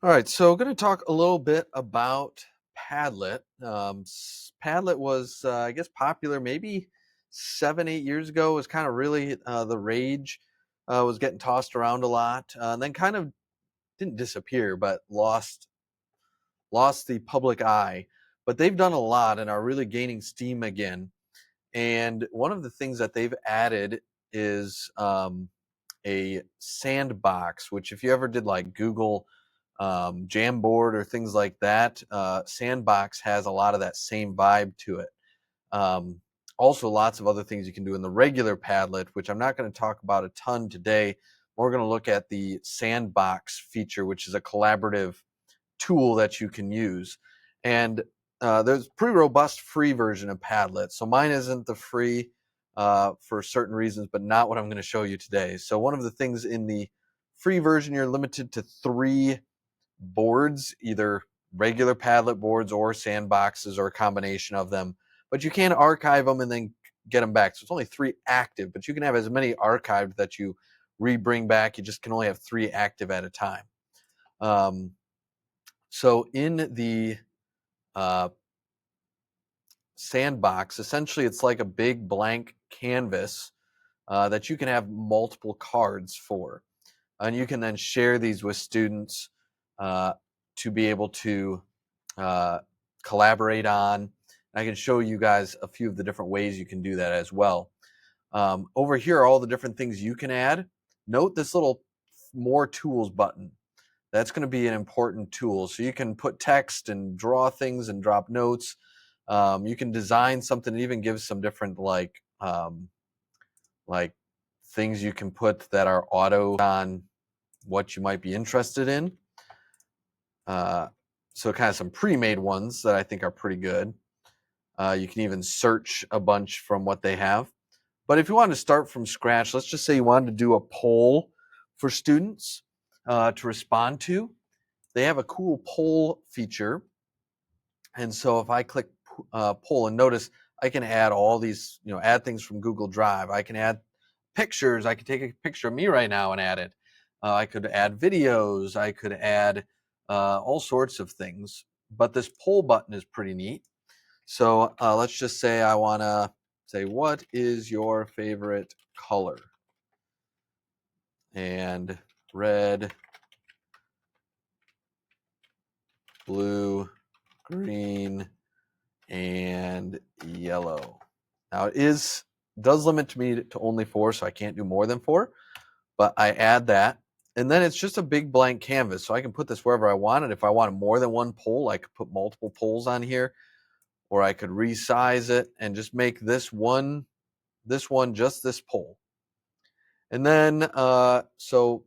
All right, so I'm going to talk a little bit about Padlet. Padlet was, I guess, popular maybe 7, 8 years ago. It was kind of really the rage. Was getting tossed around a lot, and then kind of didn't disappear, but lost the public eye. But they've done a lot and are really gaining steam again. And one of the things that they've added is a sandbox, which if you ever did like Google Jamboard or things like that, Sandbox has a lot of that same vibe to it. Um, Also, lots of other things you can do in the regular Padlet, which I'm not going to talk about a ton today. We're going to look at the Sandbox feature, which is a collaborative tool that you can use. And there's a pretty robust free version of Padlet. So mine isn't the free for certain reasons, but not what I'm going to show you today. So one of the things in the free version, you're limited to 3 boards, either regular Padlet boards or sandboxes or a combination of them. But you can archive them and then get them back. So it's only 3 active, but you can have as many archived that you bring back. You just can only have 3 active at a time. So in the uh, sandbox, essentially it's like a big blank canvas that you can have multiple cards for. And you can then share these with students to be able to collaborate on. I can show you guys a few of the different ways you can do that as well. Over here are all the different things you can add. Note this little more tools button. That's going to be an important tool. So you can put text and draw things and drop notes. You can design something and even give some different like things you can put that are auto on what you might be interested in. So kind of some pre-made ones that I think are pretty good. You can even search a bunch from what they have. But if you wanted to start from scratch, let's just say you wanted to do a poll for students to respond to. They have a cool poll feature. And so if I click poll, and notice I can add all these, add things from Google Drive. I can add pictures. I could take a picture of me right now and add it. I could add videos. I could add all sorts of things. But this poll button is pretty neat. So let's just say I want to say, what is your favorite color? And red, blue, green, and yellow. Now it does limit me to only 4, so I can't do more than 4, but I add that. And then it's just a big blank canvas, so I can put this wherever I want it. If I wanted more than one poll, I could put multiple polls on here, or I could resize it and just make this one just this poll. And then, so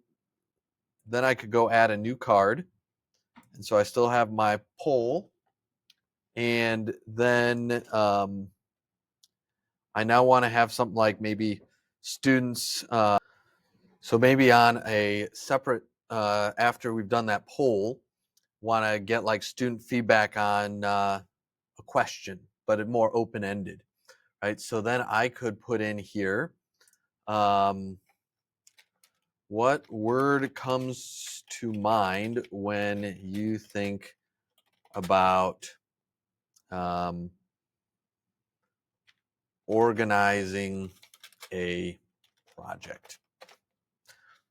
then I could go add a new card. And so I still have my poll. And then I now want to have something like maybe students. So maybe on a separate, after we've done that poll, want to get like student feedback on a question, but it more open-ended, right? So then I could put in here, what word comes to mind when you think about organizing a project,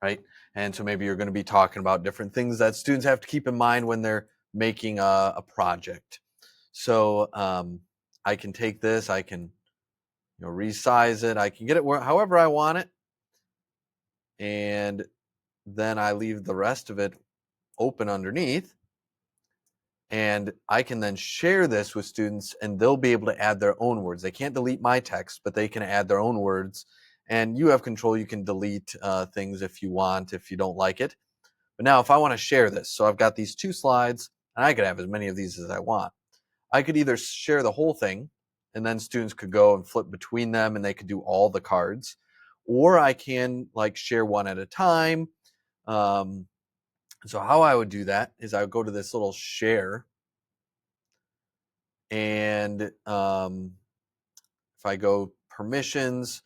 right? And so maybe you're going to be talking about different things that students have to keep in mind when they're making a project. So I can take this, I can resize it, I can get it however I want it, and then I leave the rest of it open underneath. And I can then share this with students and they'll be able to add their own words. They can't delete my text, but they can add their own words. And you have control. You can delete things if you want, if you don't like it. But now if I want to share this, so I've got these 2 slides and I could have as many of these as I want. I could either share the whole thing and then students could go and flip between them and they could do all the cards. Or I can like share one at a time. So how I would do that is I would go to this little share, and if I go permissions,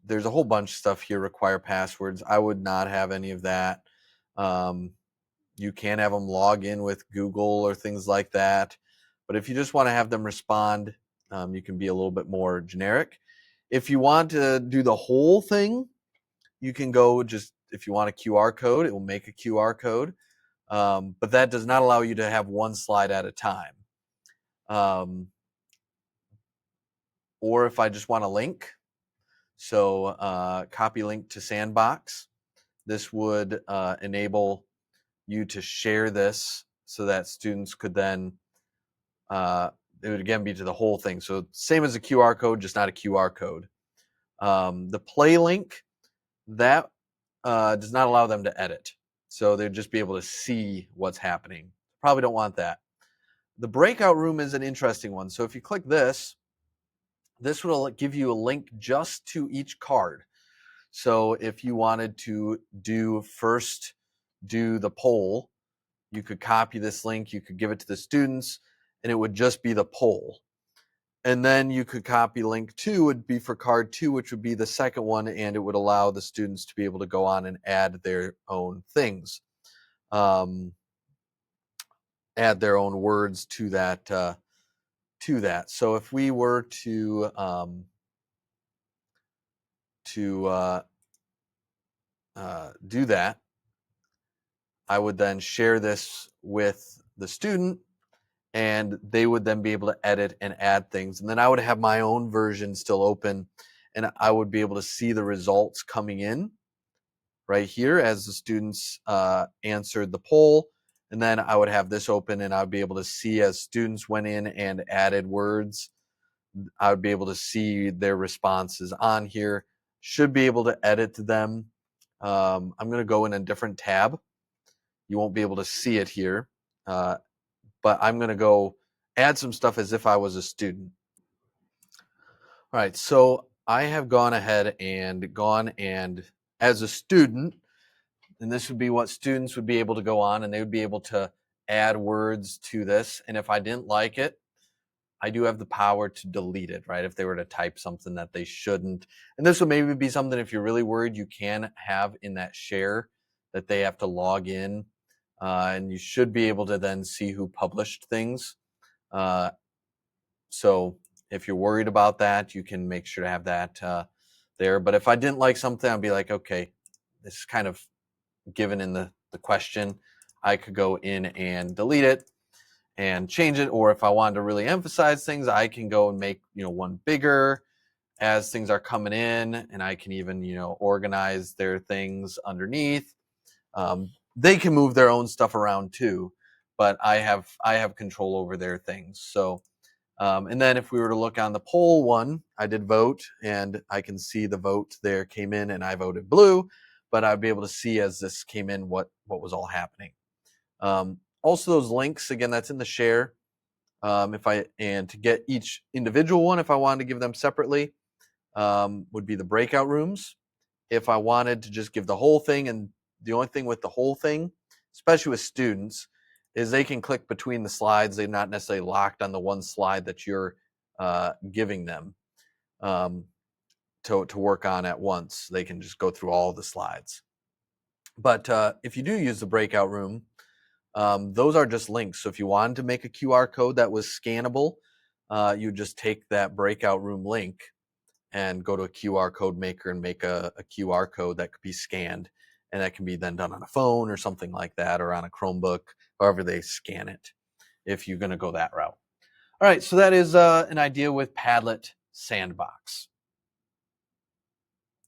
there's a whole bunch of stuff here, require passwords. I would not have any of that. You can have them log in with Google or things like that. But if you just want to have them respond, you can be a little bit more generic. If you want to do the whole thing, you can go just, if you want a QR code, it will make a QR code. But that does not allow you to have one slide at a time. Or if I just want a link, so copy link to Sandbox, this would enable you to share this so that students could then, it would again be to the whole thing. So same as a QR code, just not a QR code. The play link, that does not allow them to edit. So they'd just be able to see what's happening. Probably don't want that. The breakout room is an interesting one. So if you click this, this will give you a link just to each card. So if you wanted to do the poll, you could copy this link, you could give it to the students, and it would just be the poll. And then you could copy link 2, would be for card 2, which would be the second one, and it would allow the students to be able to go on and add their own things, add their own words to that. So if we were to do that, I would then share this with the student, and they would then be able to edit and add things. And then I would have my own version still open, and I would be able to see the results coming in right here as the students answered the poll. And then I would have this open, and I'd be able to see as students went in and added words, I would be able to see their responses on here. Should be able to edit them. I'm going to go in a different tab. You won't be able to see it here, but I'm going to go add some stuff as if I was a student. All right, so I have gone ahead and as a student, and this would be what students would be able to go on, and they would be able to add words to this. And if I didn't like it, I do have the power to delete it, right? If they were to type something that they shouldn't. And this would maybe be something, if you're really worried, you can have in that share that they have to log in. And you should be able to then see who published things. So if you're worried about that, you can make sure to have that there. But if I didn't like something, I'd be like, okay, this is kind of given in the question. I could go in and delete it and change it. Or if I wanted to really emphasize things, I can go and make, one bigger as things are coming in, and I can even, organize their things underneath. They can move their own stuff around too, but I have control over their things. So, and then if we were to look on the poll one, I did vote, and I can see the vote there came in, and I voted blue, but I'd be able to see as this came in what was all happening. Also, those links, again, that's in the share. And to get each individual one, if I wanted to give them separately, would be the breakout rooms. If I wanted to just give the whole thing, and the only thing with the whole thing, especially with students, is they can click between the slides. They're not necessarily locked on the one slide that you're giving them to work on at once. They can just go through all the slides. But if you do use the breakout room, those are just links. So if you wanted to make a QR code that was scannable, you just take that breakout room link and go to a QR code maker and make a QR code that could be scanned. And that can be then done on a phone or something like that, or on a Chromebook, however they scan it, if you're going to go that route. All right, so that is an idea with Padlet Sandbox.